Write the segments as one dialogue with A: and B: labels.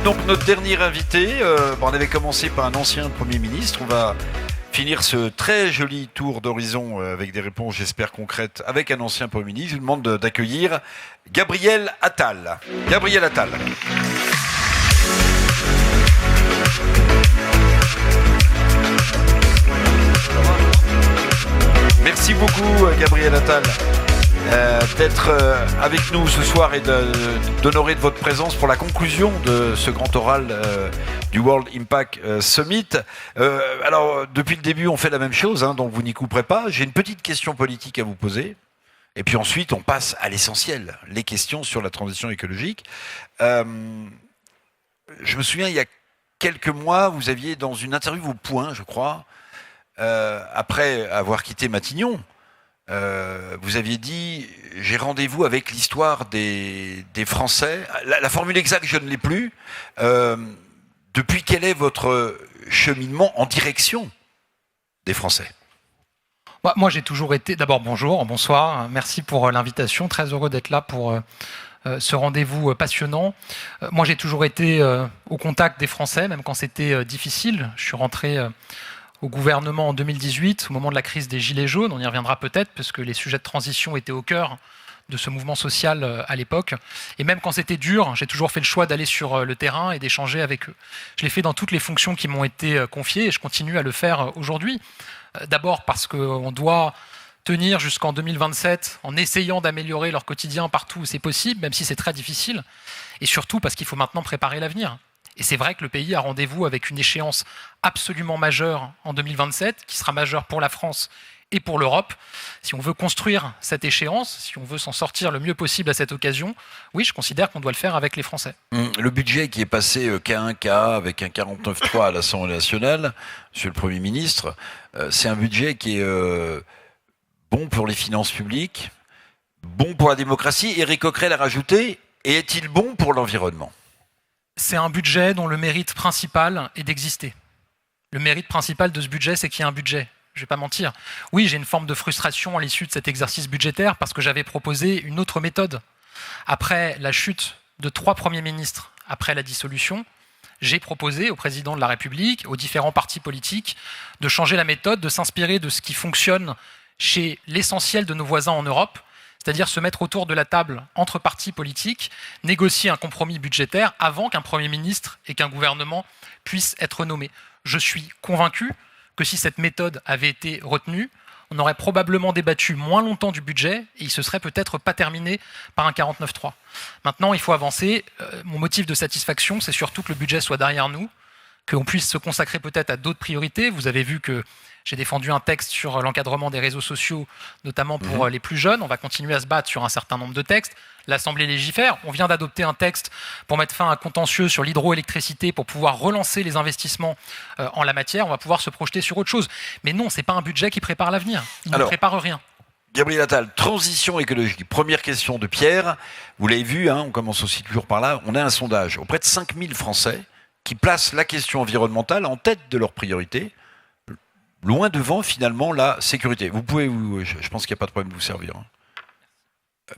A: donc notre dernier invité. On avait commencé par un ancien Premier ministre. On va finir ce très joli tour d'horizon avec des réponses, j'espère, concrètes avec un ancien Premier ministre. Je vous demande d'accueillir Gabriel Attal. Gabriel Attal. Merci beaucoup, Gabriel Attal, d'être avec nous ce soir et d'honorer de votre présence pour la conclusion de ce grand oral du World Impact Summit. Alors, depuis le début, on fait la même chose, donc vous n'y couperez pas. J'ai une petite question politique à vous poser. Et puis ensuite, on passe à l'essentiel, les questions sur la transition écologique. Je me souviens, il y a quelques mois, vous aviez dans une interview au Point, je crois, après avoir quitté Matignon, vous aviez dit « J'ai rendez-vous avec l'histoire des Français ». La formule exacte, je ne l'ai plus. Depuis, quel est votre cheminement en direction des Français ?
B: Moi, j'ai toujours été... D'abord, bonsoir. Merci pour l'invitation. Très heureux d'être là pour ce rendez-vous passionnant. Moi, j'ai toujours été au contact des Français, même quand c'était difficile. Je suis rentré au gouvernement en 2018, au moment de la crise des Gilets jaunes. On y reviendra peut-être, parce que les sujets de transition étaient au cœur de ce mouvement social à l'époque. Et même quand c'était dur, j'ai toujours fait le choix d'aller sur le terrain et d'échanger avec eux. Je l'ai fait dans toutes les fonctions qui m'ont été confiées et je continue à le faire aujourd'hui. D'abord parce qu'on doit tenir jusqu'en 2027 en essayant d'améliorer leur quotidien partout où c'est possible, même si c'est très difficile. Et surtout parce qu'il faut maintenant préparer l'avenir. Et c'est vrai que le pays a rendez-vous avec une échéance absolument majeure en 2027, qui sera majeure pour la France et pour l'Europe. Si on veut construire cette échéance, si on veut s'en sortir le mieux possible à cette occasion, oui, je considère qu'on doit le faire avec les Français.
A: Le budget qui est passé K1K avec un 49.3 à l'Assemblée nationale, Monsieur le Premier ministre, c'est un budget qui est bon pour les finances publiques, bon pour la démocratie. Éric Coquerel a rajouté, et est-il bon pour l'environnement ?
B: C'est un budget dont le mérite principal est d'exister. Le mérite principal de ce budget, c'est qu'il y a un budget. Je ne vais pas mentir. Oui, j'ai une forme de frustration à l'issue de cet exercice budgétaire parce que j'avais proposé une autre méthode. Après la chute de 3 premiers ministres, après la dissolution, j'ai proposé au président de la République, aux différents partis politiques, de changer la méthode, de s'inspirer de ce qui fonctionne chez l'essentiel de nos voisins en Europe, c'est-à-dire se mettre autour de la table entre partis politiques, négocier un compromis budgétaire avant qu'un Premier ministre et qu'un gouvernement puissent être nommés. Je suis convaincu que si cette méthode avait été retenue, on aurait probablement débattu moins longtemps du budget et il ne se serait peut-être pas terminé par un 49.3. Maintenant, il faut avancer. Mon motif de satisfaction, c'est surtout que le budget soit derrière nous, qu'on puisse se consacrer peut-être à d'autres priorités. Vous avez vu que j'ai défendu un texte sur l'encadrement des réseaux sociaux, notamment pour les plus jeunes. On va continuer à se battre sur un certain nombre de textes. L'Assemblée légifère. On vient d'adopter un texte pour mettre fin à un contentieux sur l'hydroélectricité, pour pouvoir relancer les investissements en la matière. On va pouvoir se projeter sur autre chose. Mais non, ce n'est pas un budget qui prépare l'avenir. Il ne prépare rien.
A: Gabriel Attal, transition écologique. Première question de Pierre. Vous l'avez vu, on commence aussi toujours par là. On a un sondage auprès de 5000 Français qui placent la question environnementale en tête de leurs priorités. Loin devant, finalement, la sécurité. Vous pouvez, je pense qu'il n'y a pas de problème de vous servir.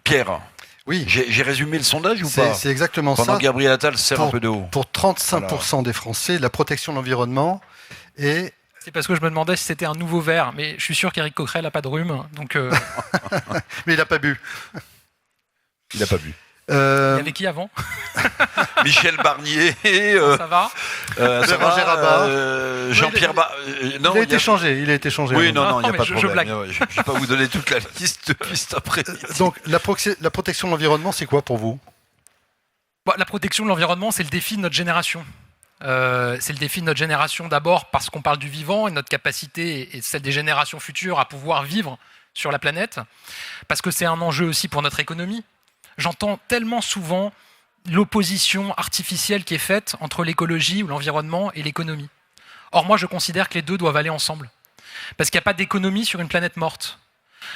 A: Pierre,
C: oui.
A: J'ai résumé le sondage ou pas ?
C: C'est exactement
A: Pendant
C: ça.
A: Que Gabriel Attal sert un peu de haut.
C: Pour 35% des Français, la protection de l'environnement est...
B: C'est parce que je me demandais si c'était un nouveau verre, mais je suis sûr qu'Éric Coquerel n'a pas de rhume, donc...
C: Mais il n'a pas bu.
A: Il n'a pas bu.
B: Il y avait qui avant ?
A: Michel Barnier.
B: Ça va
A: Bérangère Abba. Jean-Pierre
C: non, il a été changé.
A: Oui, non, il n'y a pas de problème.
B: Je blague.
A: Je ne vais pas vous donner toute la liste depuis cet après-midi.
C: Donc, la protection de l'environnement, c'est quoi pour vous ?
B: La protection de l'environnement, c'est le défi de notre génération. C'est le défi de notre génération d'abord parce qu'on parle du vivant et notre capacité et celle des générations futures à pouvoir vivre sur la planète. Parce que c'est un enjeu aussi pour notre économie. J'entends tellement souvent l'opposition artificielle qui est faite entre l'écologie ou l'environnement et l'économie. Or, moi, je considère que les deux doivent aller ensemble. Parce qu'il n'y a pas d'économie sur une planète morte.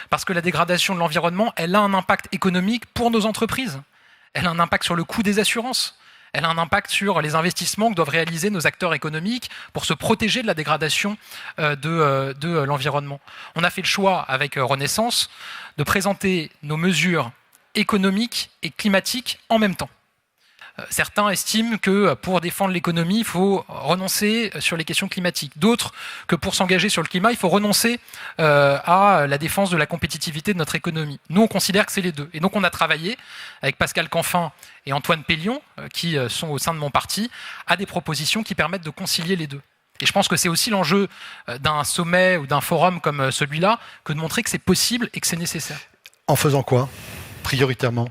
B: Parce que la dégradation de l'environnement, elle a un impact économique pour nos entreprises. Elle a un impact sur le coût des assurances. Elle a un impact sur les investissements que doivent réaliser nos acteurs économiques pour se protéger de la dégradation de l'environnement. On a fait le choix, avec Renaissance, de présenter nos mesures économiques et climatiques en même temps. Certains estiment que pour défendre l'économie, il faut renoncer sur les questions climatiques. D'autres que pour s'engager sur le climat, il faut renoncer à la défense de la compétitivité de notre économie. Nous, on considère que c'est les deux. Et donc, on a travaillé avec Pascal Canfin et Antoine Pellion, qui sont au sein de mon parti, à des propositions qui permettent de concilier les deux. Et je pense que c'est aussi l'enjeu d'un sommet ou d'un forum comme celui-là, que de montrer que c'est possible et que c'est nécessaire.
C: En faisant quoi, prioritairement ?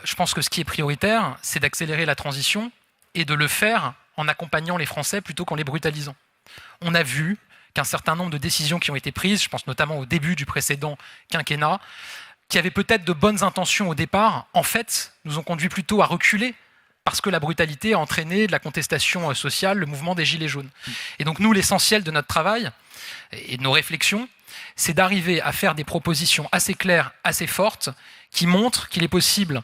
B: Je pense que ce qui est prioritaire, c'est d'accélérer la transition et de le faire en accompagnant les Français plutôt qu'en les brutalisant. On a vu qu'un certain nombre de décisions qui ont été prises, je pense notamment au début du précédent quinquennat, qui avaient peut-être de bonnes intentions au départ, en fait, nous ont conduit plutôt à reculer parce que la brutalité a entraîné de la contestation sociale, le mouvement des Gilets jaunes. Et donc nous, l'essentiel de notre travail et de nos réflexions, c'est d'arriver à faire des propositions assez claires, assez fortes, qui montrent qu'il est possible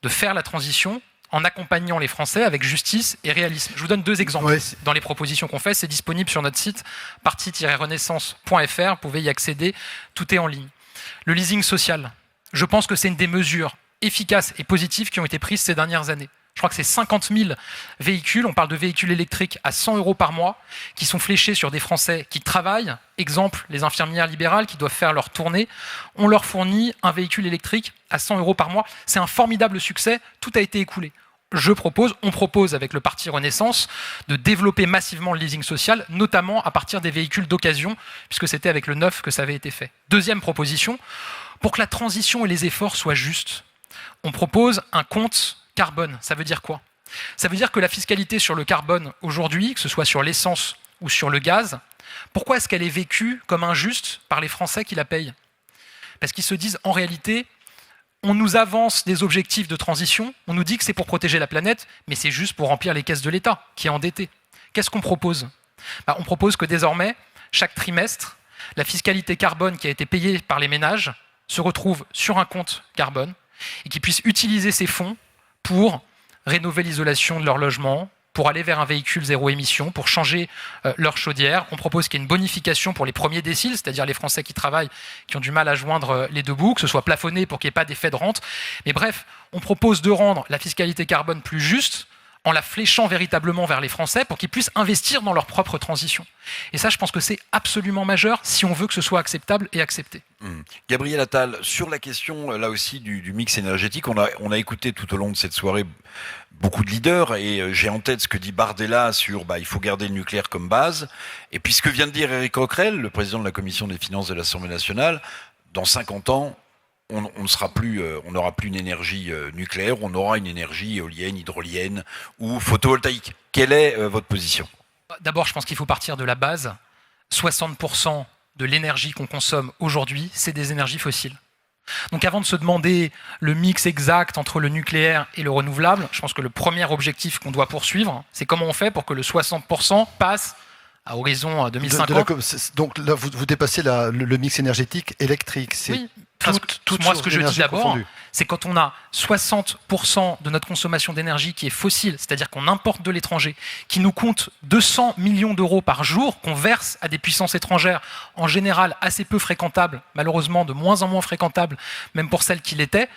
B: de faire la transition en accompagnant les Français avec justice et réalisme. Je vous donne 2 exemples dans les propositions qu'on fait. C'est disponible sur notre site parti-renaissance.fr. Vous pouvez y accéder. Tout est en ligne. Le leasing social. Je pense que c'est une des mesures efficaces et positives qui ont été prises ces dernières années. Je crois que c'est 50 000 véhicules, on parle de véhicules électriques à 100 € par mois, qui sont fléchés sur des Français qui travaillent. Exemple, les infirmières libérales qui doivent faire leur tournée. On leur fournit un véhicule électrique à 100 € par mois. C'est un formidable succès, tout a été écoulé. On propose avec le Parti Renaissance de développer massivement le leasing social, notamment à partir des véhicules d'occasion, puisque c'était avec le neuf que ça avait été fait. Deuxième proposition, pour que la transition et les efforts soient justes, on propose un compte carbone. Ça veut dire quoi ? Ça veut dire que la fiscalité sur le carbone aujourd'hui, que ce soit sur l'essence ou sur le gaz, pourquoi est-ce qu'elle est vécue comme injuste par les Français qui la payent ? Parce qu'ils se disent, en réalité, on nous avance des objectifs de transition, on nous dit que c'est pour protéger la planète, mais c'est juste pour remplir les caisses de l'État, qui est endetté. Qu'est-ce qu'on propose ? On propose que désormais, chaque trimestre, la fiscalité carbone qui a été payée par les ménages se retrouve sur un compte carbone et qu'ils puissent utiliser ces fonds pour rénover l'isolation de leur logement, pour aller vers un véhicule zéro émission, pour changer leur chaudière. On propose qu'il y ait une bonification pour les premiers déciles, c'est-à-dire les Français qui travaillent, qui ont du mal à joindre les deux bouts, que ce soit plafonné pour qu'il n'y ait pas d'effet de rente. Mais bref, on propose de rendre la fiscalité carbone plus juste en la fléchant véritablement vers les Français pour qu'ils puissent investir dans leur propre transition. Et ça, je pense que c'est absolument majeur si on veut que ce soit acceptable et accepté.
A: Gabriel Attal, sur la question là aussi du mix énergétique, on a écouté tout au long de cette soirée beaucoup de leaders et j'ai en tête ce que dit Bardella sur il faut garder le nucléaire comme base. Et puis ce que vient de dire Éric Coquerel, le président de la commission des finances de l'Assemblée nationale, dans 50 ans, on n'aura plus une énergie nucléaire, on aura une énergie éolienne, hydrolienne ou photovoltaïque. Quelle est votre position ?
B: D'abord, je pense qu'il faut partir de la base. 60% de l'énergie qu'on consomme aujourd'hui, c'est des énergies fossiles. Donc avant de se demander le mix exact entre le nucléaire et le renouvelable, je pense que le premier objectif qu'on doit poursuivre, c'est comment on fait pour que le 60% passe à horizon 2050.
C: Donc là, vous dépassez le mix énergétique électrique. C'est
B: oui. Moi, ce que je dis d'abord, c'est quand on a 60% de notre consommation d'énergie qui est fossile, c'est-à-dire qu'on importe de l'étranger, qui nous coûte 200 millions d'euros par jour, qu'on verse à des puissances étrangères, en général assez peu fréquentables, malheureusement de moins en moins fréquentables, même pour celles qui l'étaient,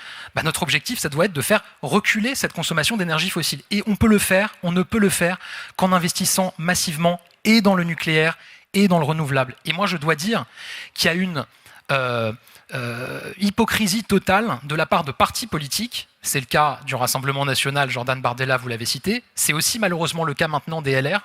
B: notre objectif, ça doit être de faire reculer cette consommation d'énergie fossile. Et on ne peut le faire qu'en investissant massivement et dans le nucléaire et dans le renouvelable. Et moi, je dois dire qu'il y a une hypocrisie totale de la part de partis politiques. C'est le cas du Rassemblement national, Jordan Bardella, vous l'avez cité. C'est aussi malheureusement le cas maintenant des LR.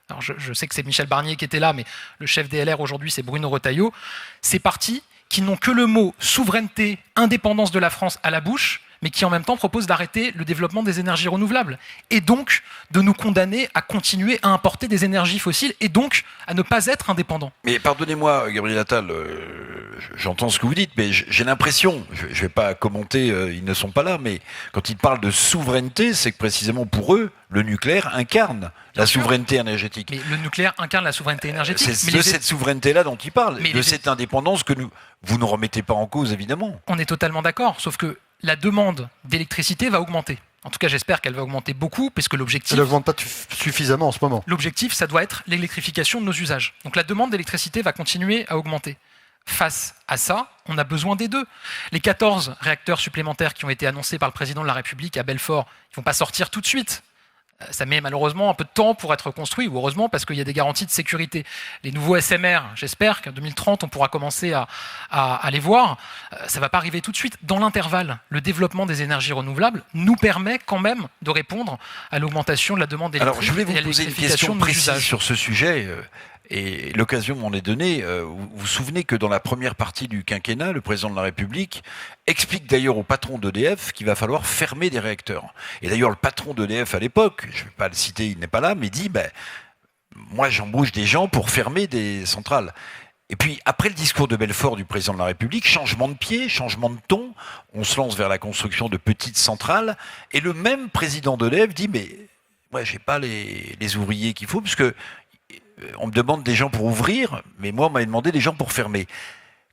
B: Alors je sais que c'est Michel Barnier qui était là, mais le chef des LR aujourd'hui, c'est Bruno Retailleau. Ces partis qui n'ont que le mot souveraineté, indépendance de la France à la bouche, mais qui en même temps proposent d'arrêter le développement des énergies renouvelables, et donc de nous condamner à continuer à importer des énergies fossiles, et donc à ne pas être indépendants.
A: Mais pardonnez-moi, Gabriel Attal, j'entends ce que vous dites, mais j'ai l'impression, je ne vais pas commenter, ils ne sont pas là, mais quand ils parlent de souveraineté, c'est que précisément pour eux, le nucléaire incarne la souveraineté énergétique.
B: Mais le nucléaire incarne la souveraineté énergétique.
A: C'est de cette souveraineté-là dont ils parlent, de cette indépendance que vous ne remettez pas en cause, évidemment.
B: On est totalement d'accord, sauf que la demande d'électricité va augmenter. En tout cas, j'espère qu'elle va augmenter beaucoup, puisque l'objectif...
C: Elle n'augmente pas suffisamment en ce moment.
B: L'objectif, ça doit être l'électrification de nos usages. Donc la demande d'électricité va continuer à augmenter. Face à ça, on a besoin des deux. Les 14 réacteurs supplémentaires qui ont été annoncés par le président de la République à Belfort, ils ne vont pas sortir tout de suite. Ça met malheureusement un peu de temps pour être construit, ou heureusement, parce qu'il y a des garanties de sécurité. Les nouveaux SMR, j'espère qu'en 2030, on pourra commencer à les voir. Ça ne va pas arriver tout de suite. Dans l'intervalle, le développement des énergies renouvelables nous permet quand même de répondre à l'augmentation de la demande électrique.
A: Alors, je voulais vous poser une question précise sur ce sujet. Et l'occasion m'en est donnée. Vous vous souvenez que dans la première partie du quinquennat, le président de la République explique d'ailleurs au patron d'EDF qu'il va falloir fermer des réacteurs. Et d'ailleurs, le patron d'EDF à l'époque, je ne vais pas le citer, il n'est pas là, mais dit moi j'embauche des gens pour fermer des centrales. Et puis, après le discours de Belfort du président de la République, changement de pied, changement de ton, on se lance vers la construction de petites centrales, et le même président d'EDF dit moi j'ai pas les ouvriers qu'il faut, parce que on me demande des gens pour ouvrir, mais moi, on m'avait demandé des gens pour fermer.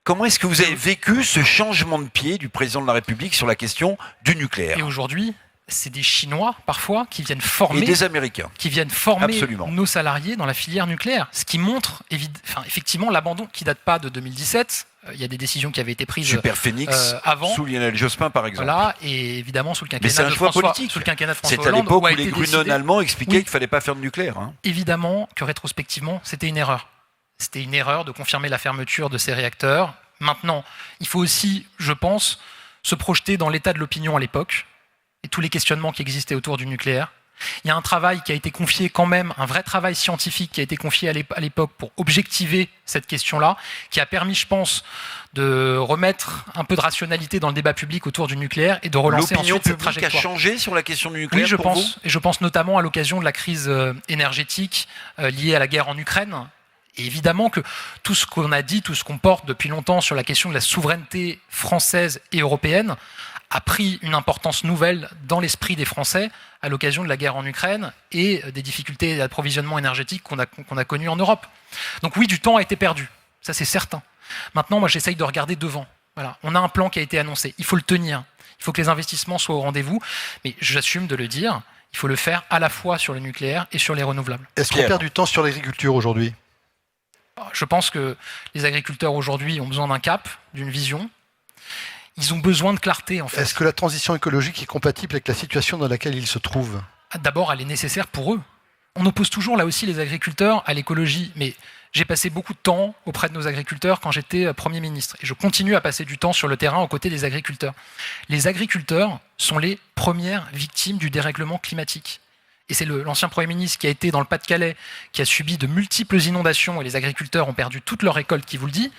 A: Comment est-ce que vous avez vécu ce changement de pied du président de la République sur la question du nucléaire ?
B: Et aujourd'hui, c'est des Chinois, parfois, qui viennent former...
A: Et des Américains.
B: Qui viennent former
A: Absolument.
B: Nos salariés dans la filière nucléaire. Ce qui montre, effectivement, l'abandon qui ne date pas de 2017. Il y a des décisions qui avaient été prises
A: Super Phoenix,
B: avant.
A: Sous Lionel Jospin, par exemple.
B: Voilà, et évidemment sous le quinquennat
A: de François Hollande.
B: Sous le quinquennat de François
A: C'est à
B: Hollande,
A: l'époque où les Grünen allemands expliquaient qu'il ne fallait pas faire de nucléaire.
B: Évidemment que rétrospectivement, c'était une erreur. C'était une erreur de confirmer la fermeture de ces réacteurs. Maintenant, il faut aussi, je pense, se projeter dans l'état de l'opinion à l'époque et tous les questionnements qui existaient autour du nucléaire. Il y a un travail qui a été confié quand même, un vrai travail scientifique qui a été confié à l'époque pour objectiver cette question-là, qui a permis, je pense, de remettre un peu de rationalité dans le débat public autour du nucléaire et de relancer ensuite cette trajectoire.
A: L'opinion publique a changé sur la question du nucléaire
B: pour vous ? Et je pense notamment à l'occasion de la crise énergétique liée à la guerre en Ukraine. Et évidemment que tout ce qu'on a dit, tout ce qu'on porte depuis longtemps sur la question de la souveraineté française et européenne a pris une importance nouvelle dans l'esprit des Français à l'occasion de la guerre en Ukraine et des difficultés d'approvisionnement énergétique qu'on a connues en Europe. Donc oui, du temps a été perdu, ça c'est certain. Maintenant, moi j'essaye de regarder devant. Voilà. On a un plan qui a été annoncé, il faut le tenir, il faut que les investissements soient au rendez-vous, mais j'assume de le dire, il faut le faire à la fois sur le nucléaire et sur les renouvelables.
C: Est-ce qu'on perd du temps sur l'agriculture aujourd'hui ?
B: Je pense que les agriculteurs aujourd'hui ont besoin d'un cap, d'une vision. Ils ont besoin de clarté, en fait.
C: Est-ce que la transition écologique est compatible avec la situation dans laquelle ils se trouvent ?
B: D'abord, elle est nécessaire pour eux. On oppose toujours, là aussi, les agriculteurs à l'écologie. Mais j'ai passé beaucoup de temps auprès de nos agriculteurs quand j'étais Premier ministre. Et je continue à passer du temps sur le terrain aux côtés des agriculteurs. Les agriculteurs sont les premières victimes du dérèglement climatique. Et c'est l'ancien Premier ministre qui a été dans le Pas-de-Calais, qui a subi de multiples inondations, et les agriculteurs ont perdu toute leur récolte, qui vous le dit.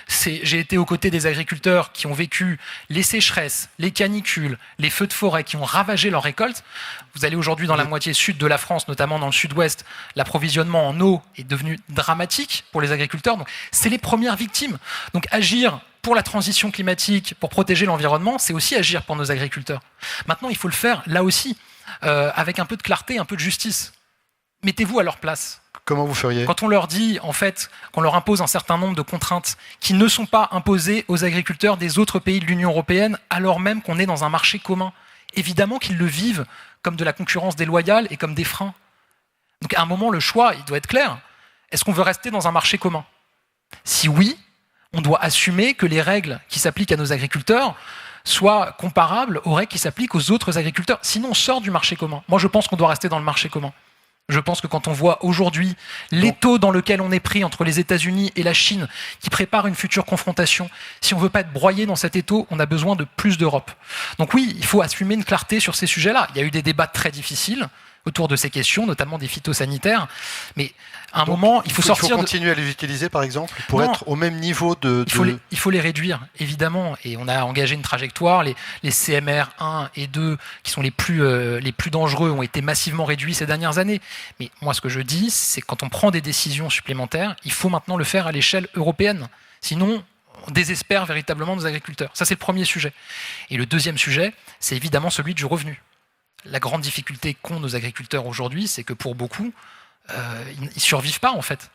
B: J'ai été aux côtés des agriculteurs qui ont vécu les sécheresses, les canicules, les feux de forêt, qui ont ravagé leur récolte. Vous allez aujourd'hui dans la moitié sud de la France, notamment dans le sud-ouest, l'approvisionnement en eau est devenu dramatique pour les agriculteurs. Donc, c'est les premières victimes. Donc agir pour la transition climatique, pour protéger l'environnement, c'est aussi agir pour nos agriculteurs. Maintenant, il faut le faire là aussi, avec un peu de clarté, un peu de justice. Mettez-vous à leur place.
C: Comment vous feriez ?
B: Quand on leur dit, en fait, qu'on leur impose un certain nombre de contraintes qui ne sont pas imposées aux agriculteurs des autres pays de l'Union européenne, alors même qu'on est dans un marché commun, évidemment qu'ils le vivent comme de la concurrence déloyale et comme des freins. Donc à un moment, le choix, il doit être clair. Est-ce qu'on veut rester dans un marché commun ? Si oui, on doit assumer que les règles qui s'appliquent à nos agriculteurs soient comparables aux règles qui s'appliquent aux autres agriculteurs. Sinon, on sort du marché commun. Moi, je pense qu'on doit rester dans le marché commun. Je pense que quand on voit aujourd'hui l'étau dans lequel on est pris entre les États-Unis et la Chine, qui prépare une future confrontation, si on ne veut pas être broyé dans cet étau, on a besoin de plus d'Europe. Donc oui, il faut assumer une clarté sur ces sujets-là. Il y a eu des débats très difficiles autour de ces questions, notamment des phytosanitaires. Mais à un moment, il faut sortir.
C: Il faut continuer à les utiliser, par exemple, pour être au même niveau de.
B: Il faut les réduire, évidemment. Et on a engagé une trajectoire. Les CMR 1 et 2, qui sont les plus dangereux, ont été massivement réduits ces dernières années. Mais moi, ce que je dis, c'est que quand on prend des décisions supplémentaires, il faut maintenant le faire à l'échelle européenne. Sinon, on désespère véritablement nos agriculteurs. Ça, c'est le premier sujet. Et le deuxième sujet, c'est évidemment celui du revenu. La grande difficulté qu'ont nos agriculteurs aujourd'hui, c'est que pour beaucoup, ils ne survivent pas en fait.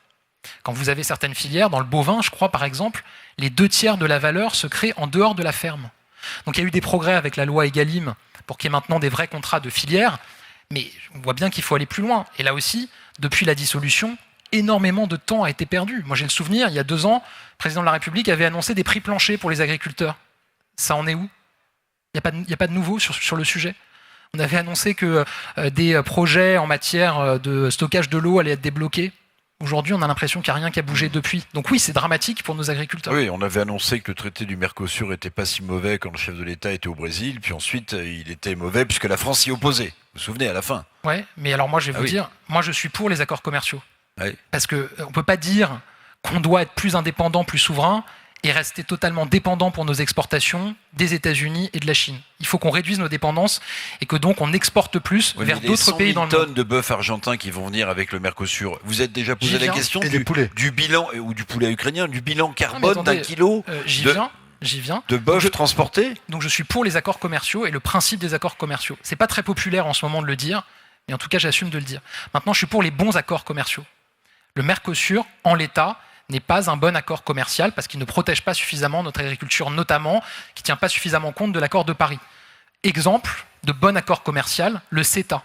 B: Quand vous avez certaines filières, dans le bovin, je crois par exemple, les 2/3 de la valeur se créent en dehors de la ferme. Donc il y a eu des progrès avec la loi Egalim pour qu'il y ait maintenant des vrais contrats de filière, mais on voit bien qu'il faut aller plus loin. Et là aussi, depuis la dissolution, énormément de temps a été perdu. Moi, j'ai le souvenir, il y a 2 ans, le président de la République avait annoncé des prix planchers pour les agriculteurs. Ça en est où ? Il n'y a pas de nouveau sur le sujet. On avait annoncé que des projets en matière de stockage de l'eau allaient être débloqués. Aujourd'hui, on a l'impression qu'il n'y a rien qui a bougé depuis. Donc oui, c'est dramatique pour nos agriculteurs.
A: Oui, on avait annoncé que le traité du Mercosur n'était pas si mauvais quand le chef de l'État était au Brésil, puis ensuite il était mauvais puisque la France s'y opposait. Vous vous souvenez, à la fin.
B: Ouais, mais alors moi je vais vous dire, moi je suis pour les accords commerciaux.
A: Oui.
B: Parce qu'on ne peut pas dire qu'on doit être plus indépendant, plus souverain, et rester totalement dépendant pour nos exportations des États-Unis et de la Chine. Il faut qu'on réduise nos dépendances et que donc on exporte plus vers d'autres pays dans le monde.
A: Les 100 000 tonnes de bœuf argentin qui vont venir avec le Mercosur, vous êtes déjà posé la question du bilan, ou du poulet ukrainien, du bilan carbone d'un kilo
B: J'y viens.
A: De bœuf transporté.
B: Donc je suis pour les accords commerciaux et le principe des accords commerciaux. C'est pas très populaire en ce moment de le dire, mais en tout cas j'assume de le dire. Maintenant, je suis pour les bons accords commerciaux. Le Mercosur, en l'état, n'est pas un bon accord commercial parce qu'il ne protège pas suffisamment notre agriculture, notamment, qui ne tient pas suffisamment compte de l'accord de Paris. Exemple de bon accord commercial, le CETA.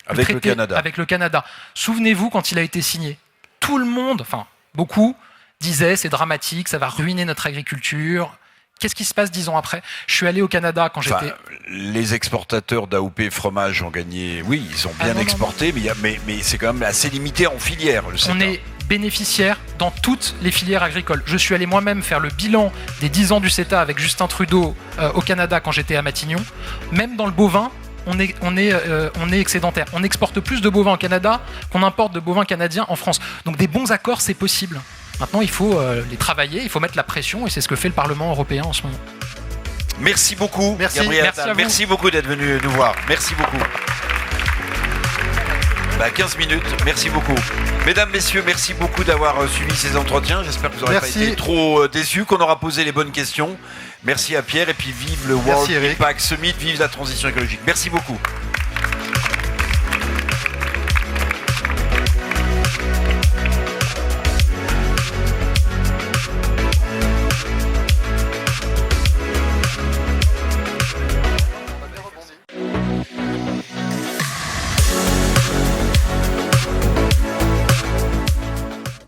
A: Avec le Canada.
B: Avec le Canada. Souvenez-vous, quand il a été signé, tout le monde, enfin beaucoup, disaient c'est dramatique, ça va ruiner notre agriculture. Qu'est-ce qui se passe 10 ans après ? Je suis allé au Canada quand j'étais...
A: Les exportateurs d'AOP fromage ont gagné... Oui, ils ont bien exporté, mais c'est quand même assez limité en filière, le CETA.
B: On est bénéficiaire dans toutes les filières agricoles. Je suis allé moi-même faire le bilan des 10 ans du CETA avec Justin Trudeau au Canada quand j'étais à Matignon. Même dans le bovin, on est excédentaire. On exporte plus de bovins au Canada qu'on importe de bovins canadiens en France. Donc des bons accords, c'est possible. Maintenant, il faut les travailler, il faut mettre la pression, et c'est ce que fait le Parlement européen en ce moment.
A: Merci beaucoup, Gabriel Attal. Merci beaucoup d'être venu nous voir. Merci beaucoup. 15 minutes, merci beaucoup. Mesdames, messieurs, merci beaucoup d'avoir suivi ces entretiens. J'espère que vous n'aurez pas été trop déçus, qu'on aura posé les bonnes questions. Merci à Pierre, et puis vive le World Impact Summit, vive la transition écologique. Merci beaucoup.